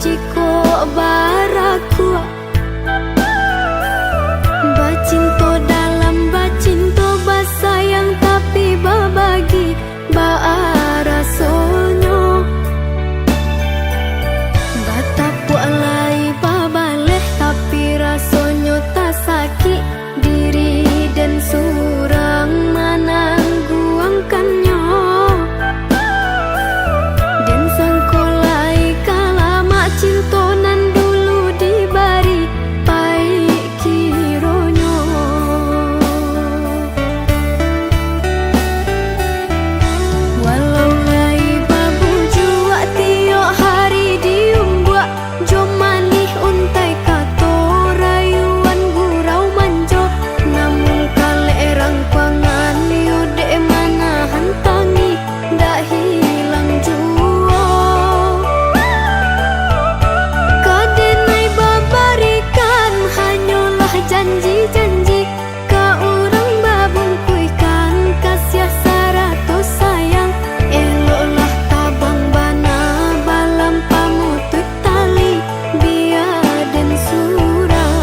jiko baraku bacinto dalam bacinto basayang tapi babagi baarasonyo batapu alai babaleh tapi rasonyo tak sakit diri dan surang menangguangkannya dan sangkolai kalama cintonan dulu dibari pai kironyo walau lai babu jua tio hari diumbuak jom manih untai kato rayuan gurau manjo namun kale erang pangan yode mana hantangi dak hilang jua kadenai babarikan hanyalah janji-janji ka urang babung kuikan kasih saratus sayang eloklah tabang bana balam pamutut tali biar dan surang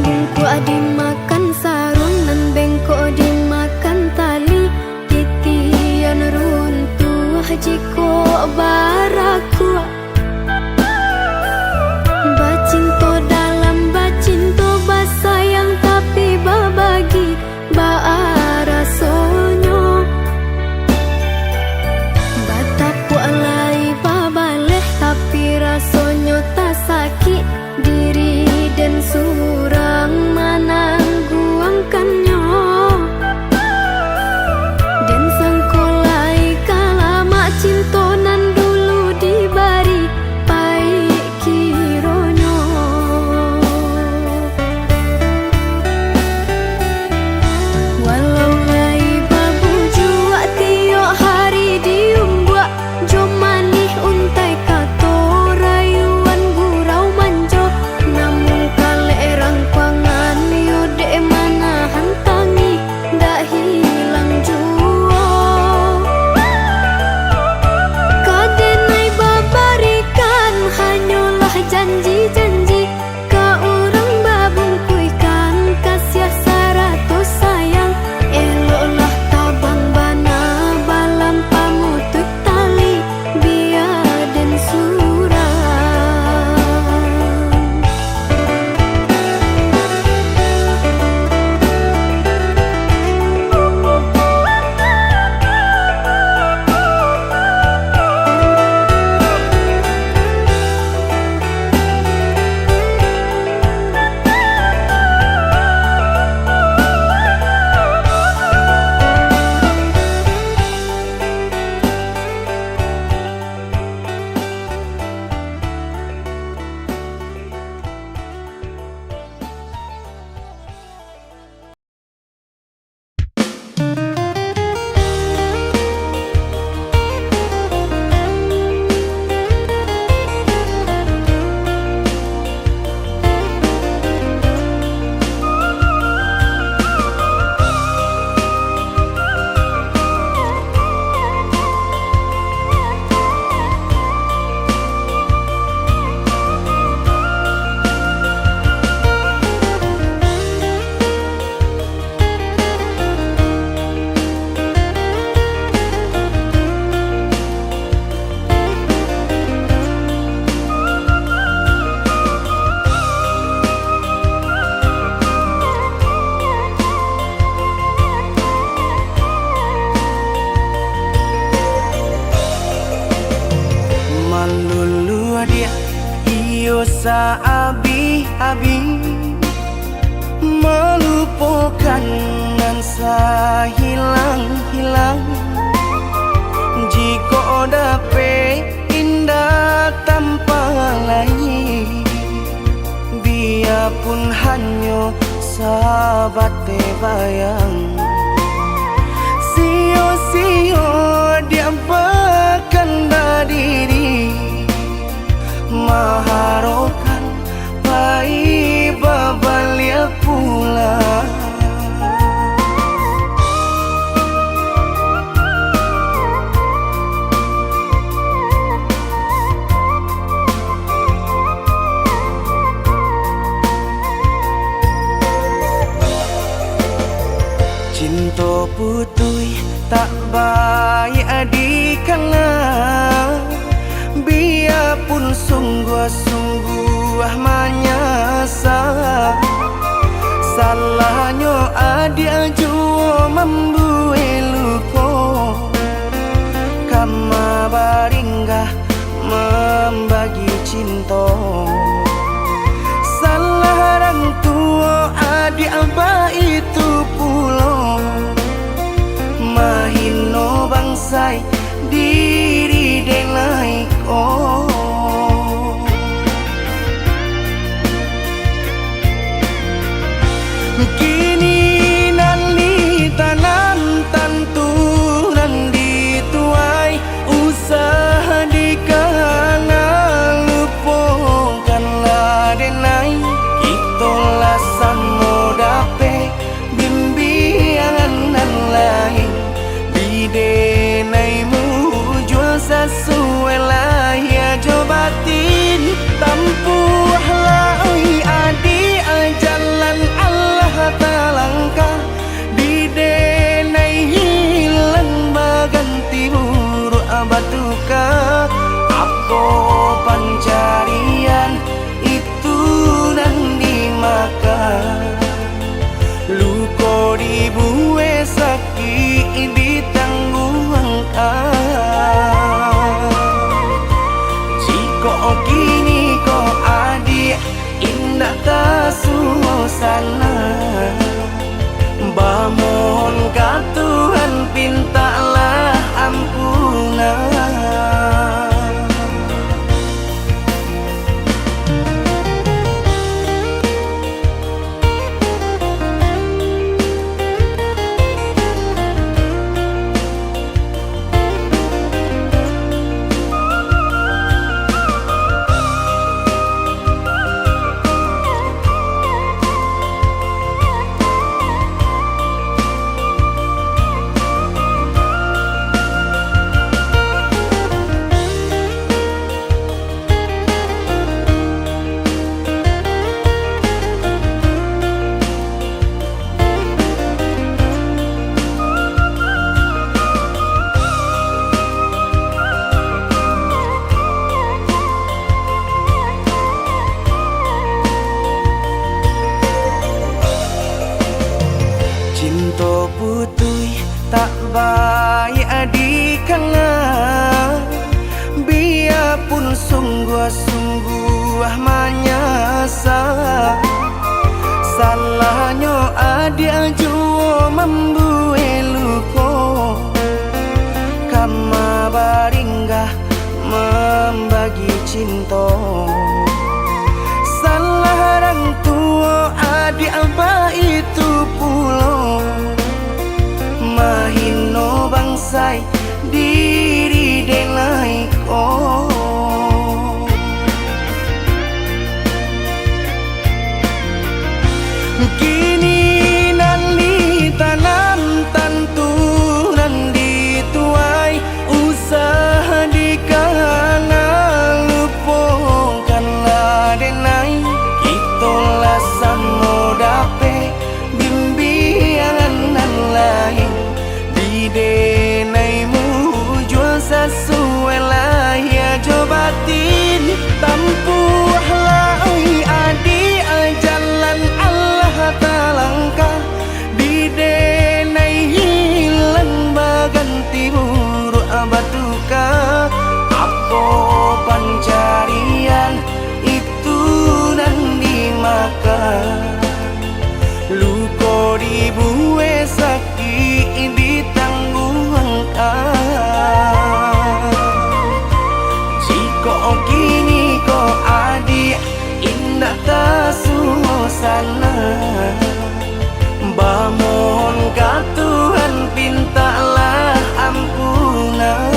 bengku dimakan sarung nan bengko dimakan tali titian runtuh jiko baraku bacinto dalam bacinto basayang tapi babagi baarasonyo batapu alai babaleh tapi rasonyo tak sakit diri dan surang menangguangkannya dan sangkolai kalama cintonan dulu dibari pai kironyo walau lai babu jua tio hari diumbuak jom manih untai kato rayuan gurau manjo namun kale erang pangan yode mana hantangi dak hilang jua kadenai babarikan hanyalah janji-janji ka urang babung kuikan kasih saratus sayang eloklah tabang bana balam pamutut tali biar dan surang dosa abi-abi, melupakan nansa hilang-hilang. Jika dapat indah tanpa lain, biarpun hanya sahabat bayang. Sio-sio dia bahkan diri maharokan pai babalia pula. Cinta putui tak baik adikana, biarpun sungguh-sungguh menyasa. Salahnya adik jua membuat luka, kama baringgah membagi cinta. Salah orang tua adik abah itu pulau, mahino bangsai diri denai ko. Kini nali tanam tantu nan dituai, usaha dikana lupakanlah denai. Itolah samo dape bimbingan nan lain, bidenaimu jual sesuai lah ya jobatin. Tampuhlah oi adi jalan Allah talangkah, bidenai hilang baganti buruk abatuka. Apa pencarian itu dan dimakan, luko dibuat sakit ditanggung angkat. Jika kini kau adik indah tak suasana, bamohon ka Tuhan pintalah ampunan. Cinta putui tak baik adikana, biarpun sungguh-sungguh menyasa. Salahnya adik jua membuat luka, kama baringgah membagi cinta. Salah orang tua adik abah itu pulau, mahino bangsai diri denai ko. Kini nali tanam tantu nan dituai, usaha dikana lupakan oh kini ko adi indah tersuasana. Bamohon ka Tuhan pintalah ampunan.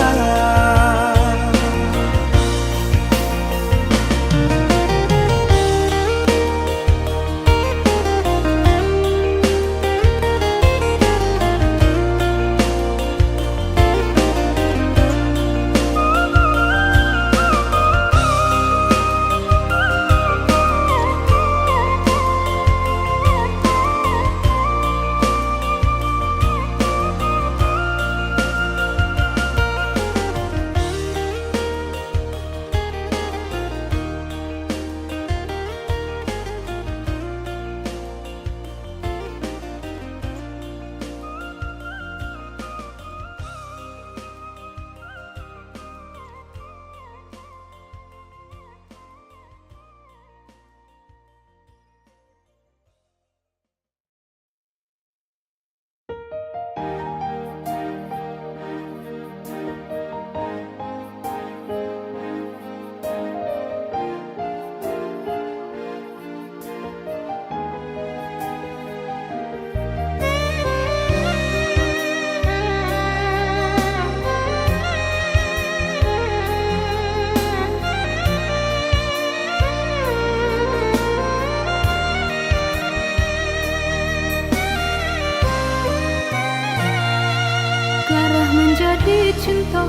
Menjadi cinta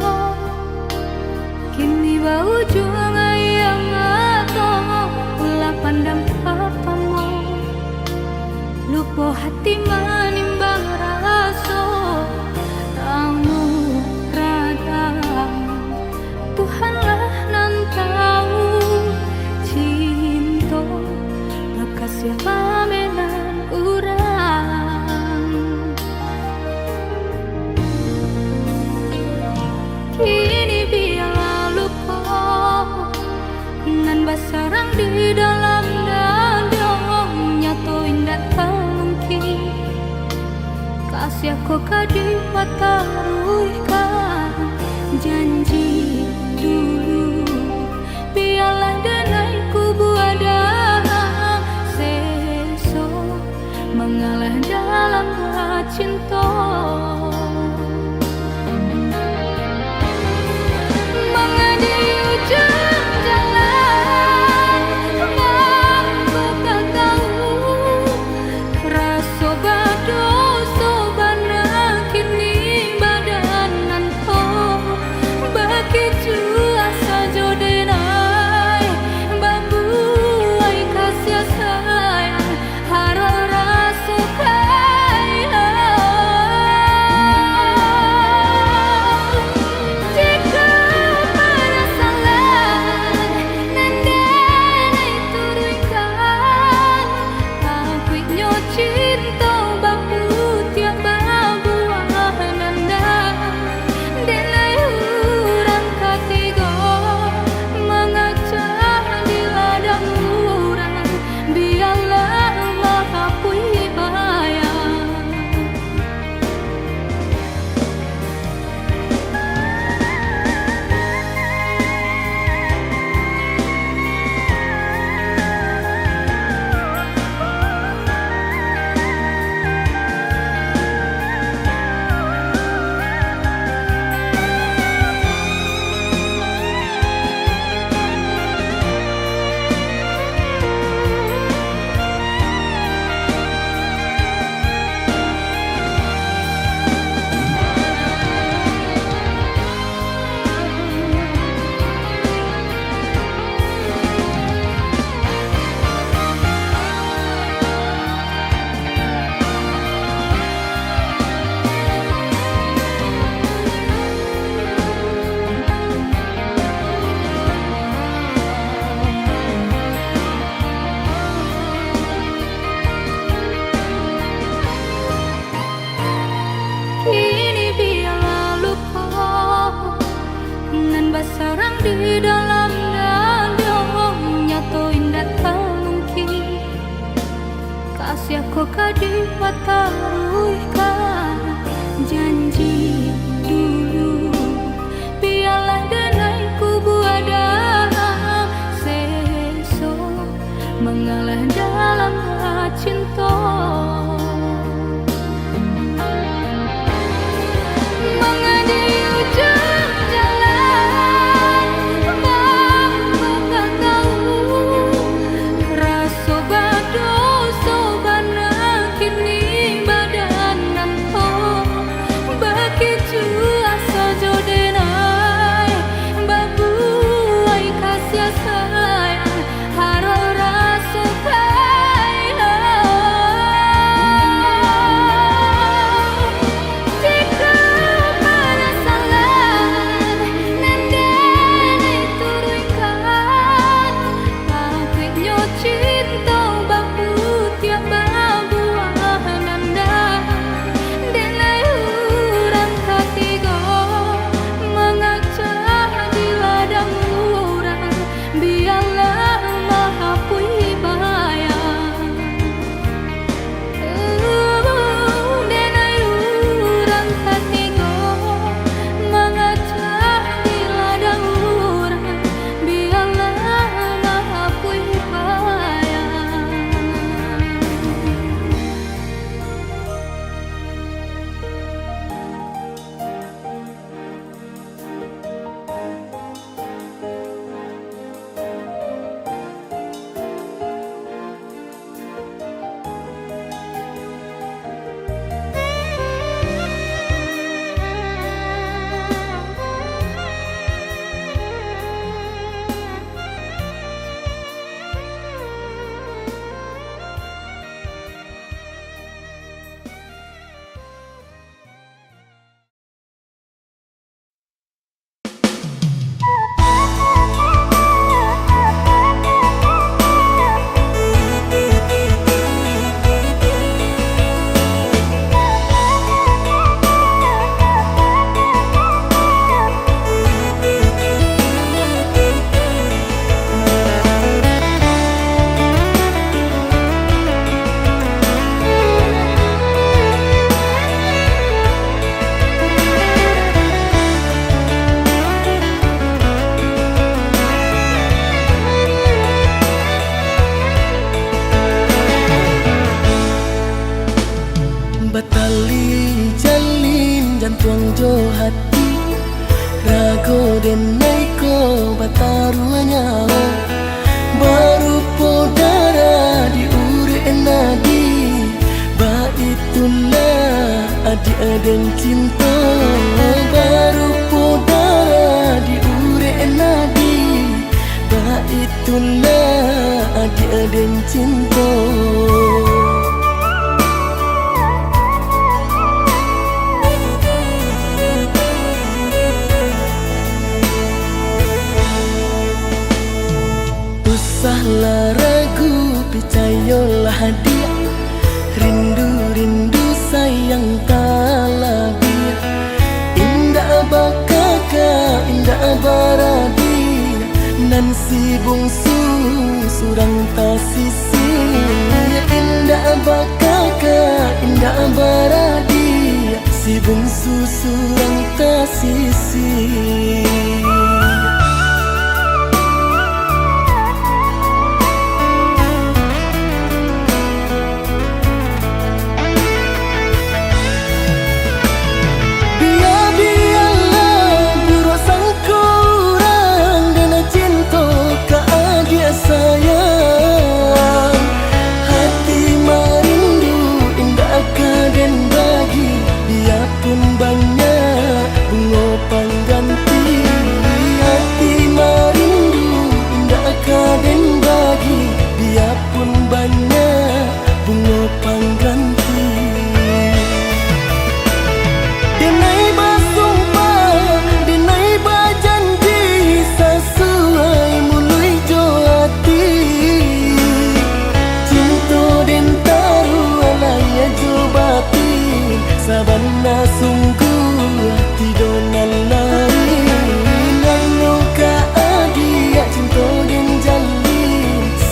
kini bau juang yang atau ulah pandang pertama lupa hati menimbang rasa tamu rada Tuhanlah nan tahu cinta bekas siapa menan urang. Kini biarlah lupa nan basarang di dalam dadong nyatoin datang mungkin kasih aku kadi pataruhkan janji dulu biarlah danai kubu ada seso mengalah dalam cinta. Di dalam dadong nyatoin datang mungkin kasih aku kadi pataruhkan janji dulu biarlah danai kubu ada aden cinta baru podara di urek nadi. Bah itulah aden cinta. Usahlah ragu, percayalah dia. Rindu-rindu sayang talabi. Indah bakaka, indah baradi. Nan si bungsu surang tasisi. Indah bakaka, indah baradi. Si bungsu surang tasisi. Sabana sungguh tido nalai nanu ka adia cinta den jali.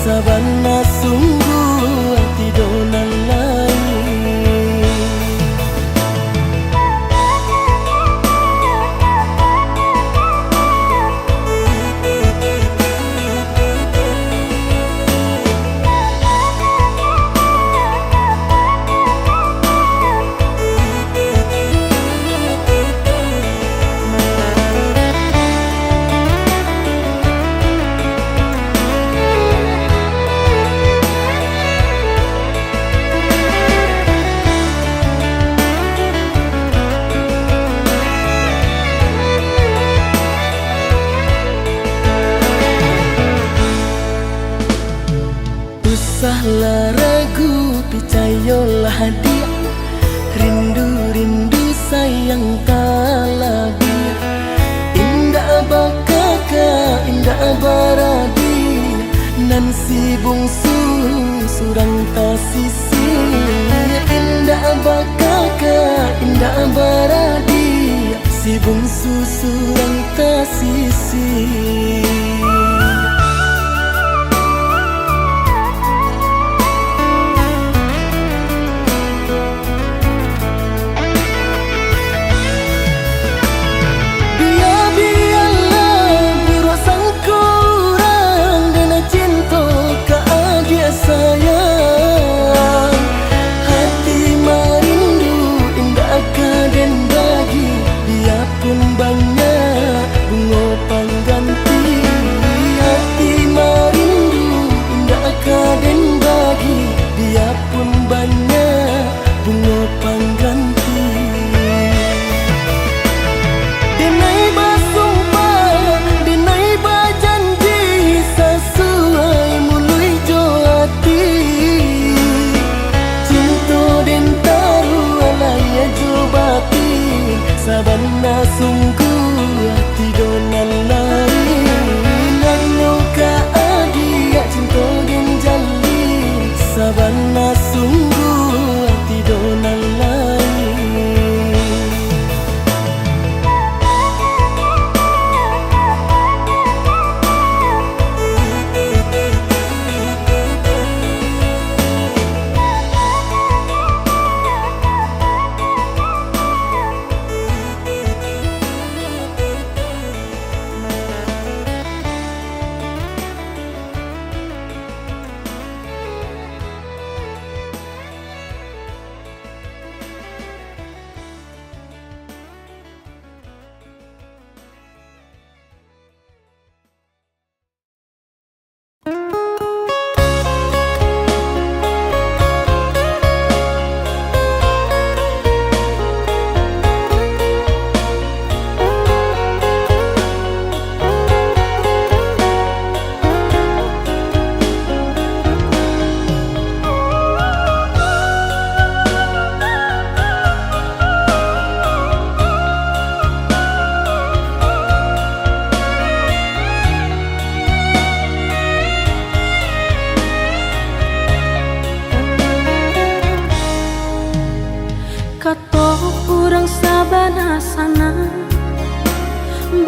Sabana sungguh tido nalai. Usahlah ragu, percayalah dia. Rindu-rindu sayang talabi. Indah bakaka, indah baradi. Nan si bungsu surang tasisi. Indah bakaka, indah baradi. Si bungsu surang tasisi. Biarpun banyak bunga pengganti.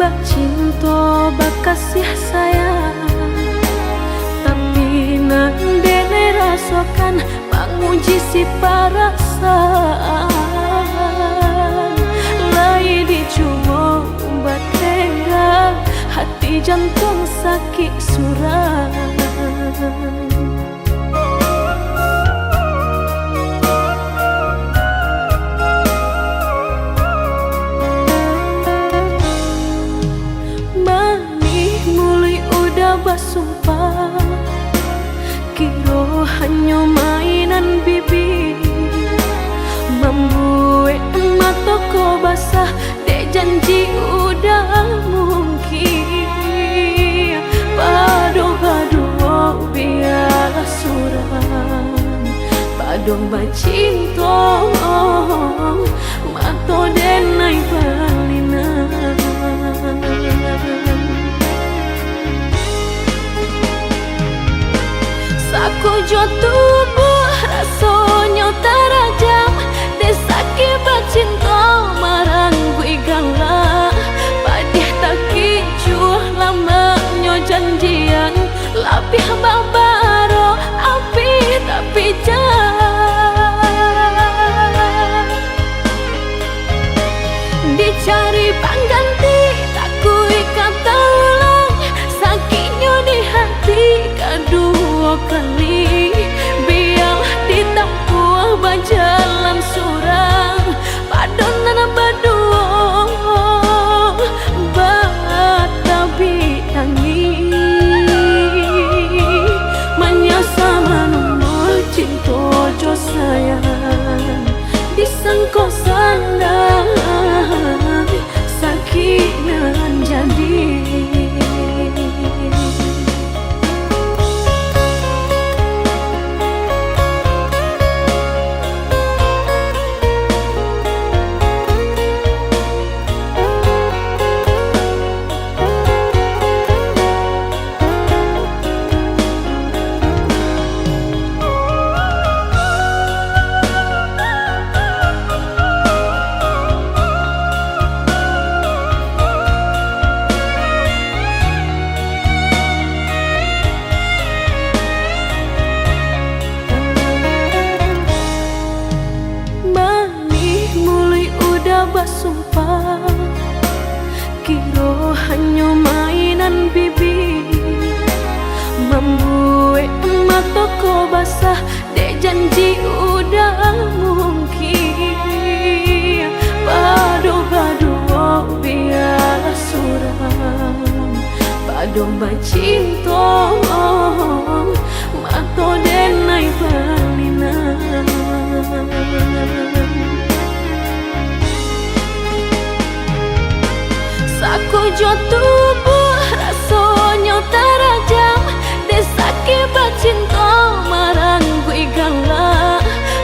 bak cinta bak kasih sayang, tapi nandene rasakan menguji si perasaan. Lai dicoba umbat tengah, hati jantung sakit suram. Sumpah kiro hanya mainan bibi, membuat mataku basah dek janji udah mungkin. Padu-padu biar suram, padu bacinta mato denai balinan. Aku jo tubuh rasanya terajam, desaki bacinta marang gue galak. Padih tak kicuh lamanya janjian, lapih babaro api tapi jah. Dicari pengganti tak kui kata ulang, sakitnya di hati kedua kali. Biarlah ditempuh berjalan surang, padonan berdua batabi tangi. Menyasa menunggu cinta jo sayang, disangko sandang sakit nan jadi. Sumpah kiro hanya mainan bibi, membuat mataku basah dek janji udah mungkin. Padu-padu biar suram, padu bacinta mato denai balinan. Aku jo tubuh rasanya terajam, desaki bacinta marang gue galak.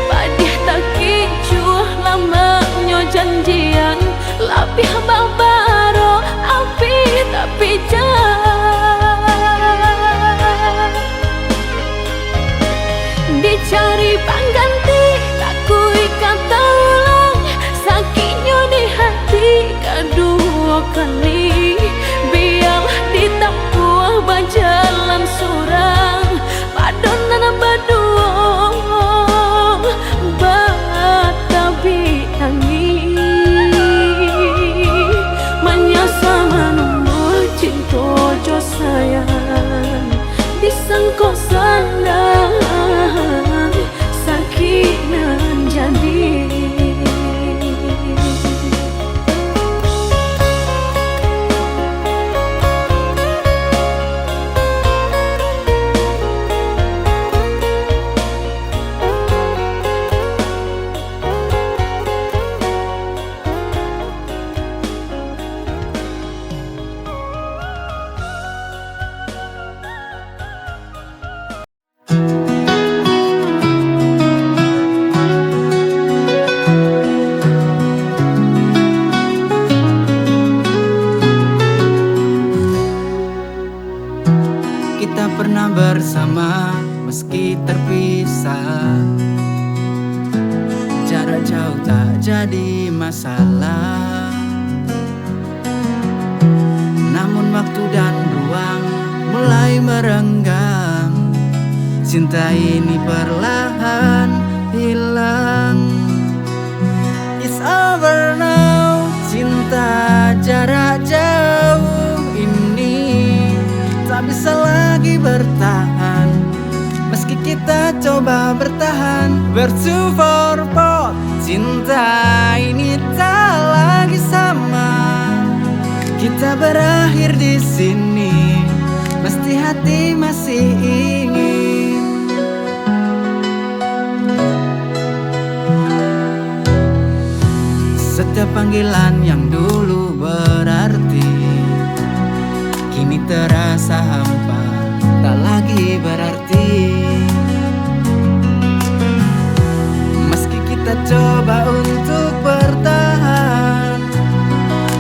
Padih tak kicuh lamanya janjian, lapih babaro api tapi jah. Dicari pengganti tak kui kata ulang, sakitnya di hati kedua kali. Biarlah ditempuh berjalan surang, padonan berdua batabi tangi. Menyasa menunggu cinta jo sayang, disangko sandang sakit nan jadi. bersama meski terpisah. Jarak jauh tak jadi masalah. waktu dan ruang mulai merenggang, cinta ini perlahan hilang. It's over now, cinta jarak jauh ini tak bisa lagi bertahan. Meski kita coba bertahan, we're too far apart. Cinta ini tak lagi sama. Kita berakhir di sini, mesti hati masih ingin. Setiap panggilan yang dulu berarti kini terasa hampa, tak lagi berarti. Meski kita coba untuk bertahan,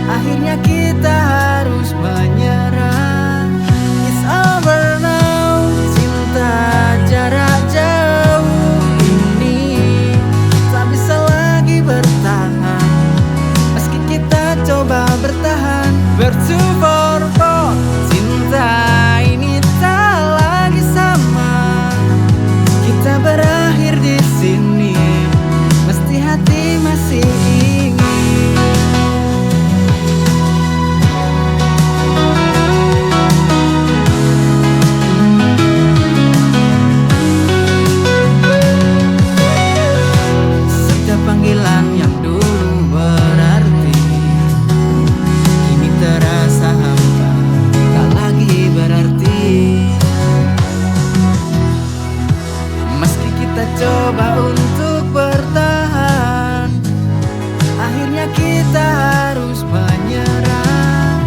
akhirnya kita harus menyerah. It's over now, cinta jarak jauh ini tak bisa lagi bertahan. Meski kita coba bertahan, we're too far apart. Cinta ini tak lagi sama. Kita berakhir di sini, mesti hati masih ingin. Setiap panggilan yang dulu berarti kini terasa hampa, tak lagi berarti. Meski kita coba untuk bertahan, akhirnya kita harus menyerah.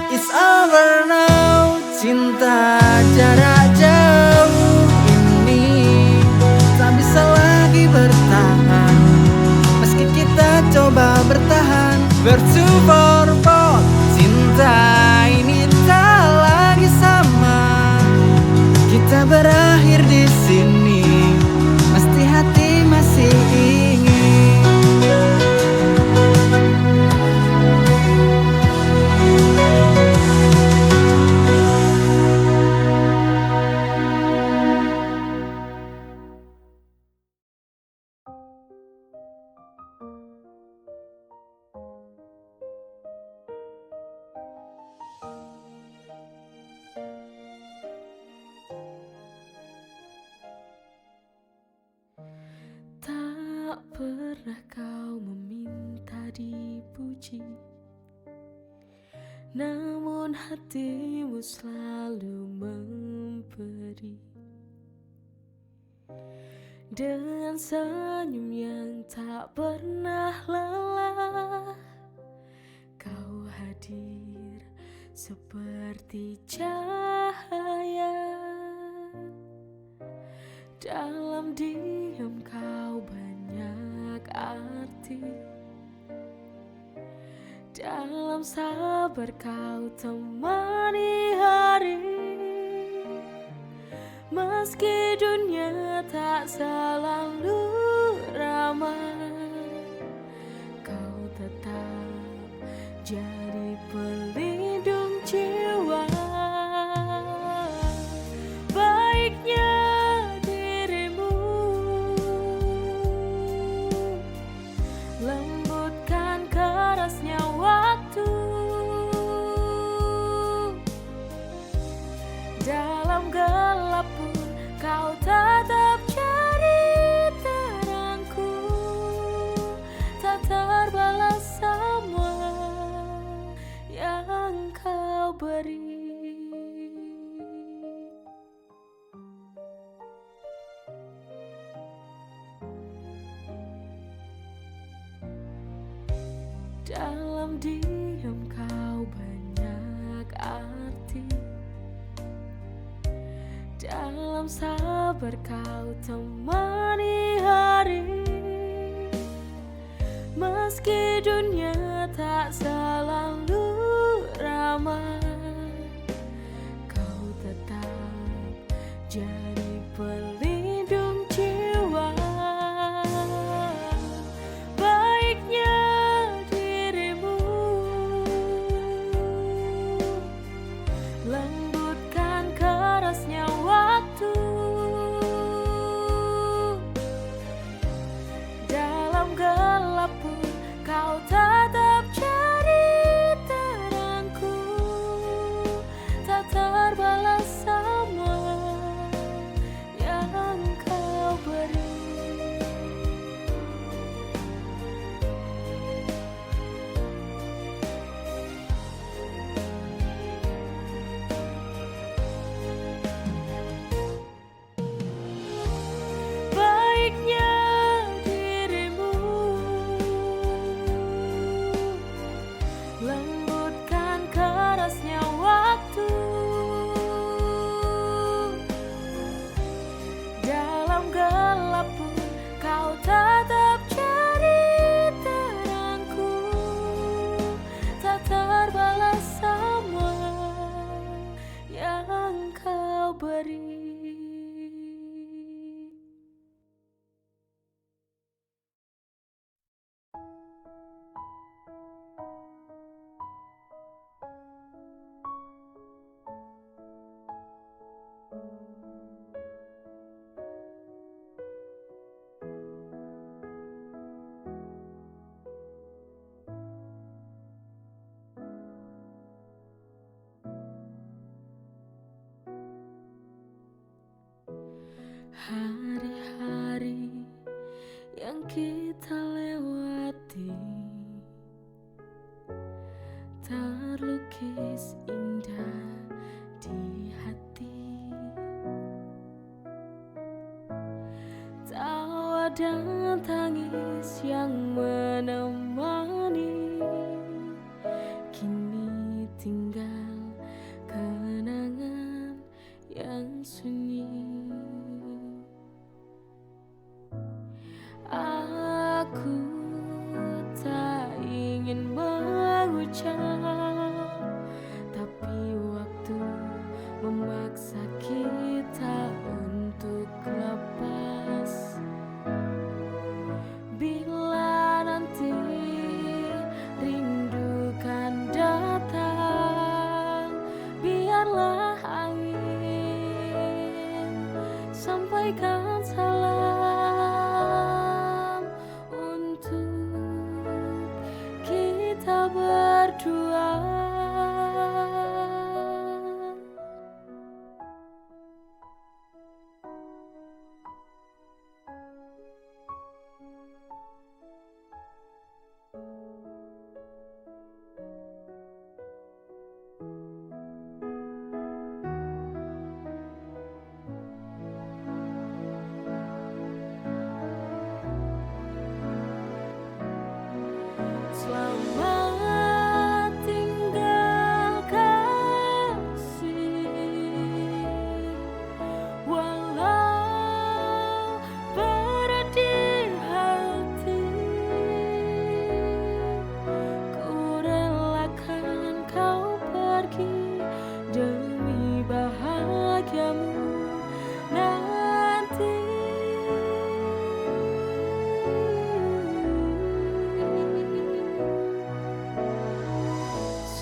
It's over now, cinta jarak jauh ini tak bisa lagi bertahan. Meski kita coba bertahan, we're too far apart. Cinta ini tak lagi sama. Kita berakhir di sini, mesti hati masih ingin. Tak pernah kau meminta dipuji, namun hatimu selalu memberi. Dengan senyum yang tak pernah lelah, kau hadir seperti cahaya. Dalam diam kau banyak arti, dalam sabar kau temani hari. Meski dunia tak selalu ramah, kau tetap jadi pelindung jiwa. Baiknya lembutkan kerasnya waktu. Dalam gelap pun kau tetap cari terangku. Tak terbalas semua yang kau beri. Dalam diam kau banyak arti, dalam sabar kau temani hari. Meski dunia tak selalu ramah, kau tetap jadi pelindung jiwa. Baiknya dirimu beri. Hari-hari yang kita lewati terlukis indah di hati. Tawa dan tangis yang menemani, kini tinggal kenangan yang sunyi. Aku tak ingin mengucap, tapi waktu memaksa kita untuk lepas. Bila nanti rindu kan datang, biarlah angin sampaikan salam untuk kita berdua. Selamat tinggal kasih, walau berat di hati, ku relakan kau pergi demi bahagiamu nanti.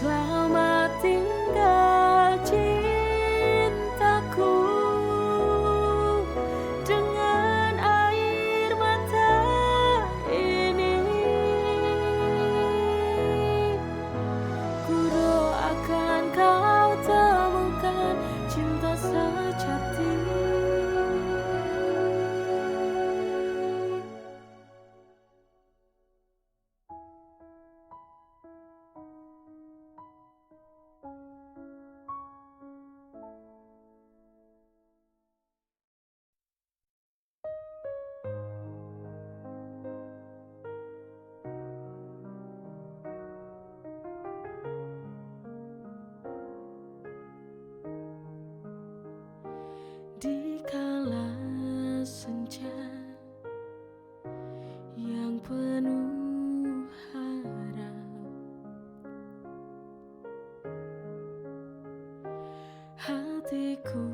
Selamat tinggal cintaku, dengan air mata ini ku doakan kau temukan cinta sejati. Di kala senja yang penuh harap, hatiku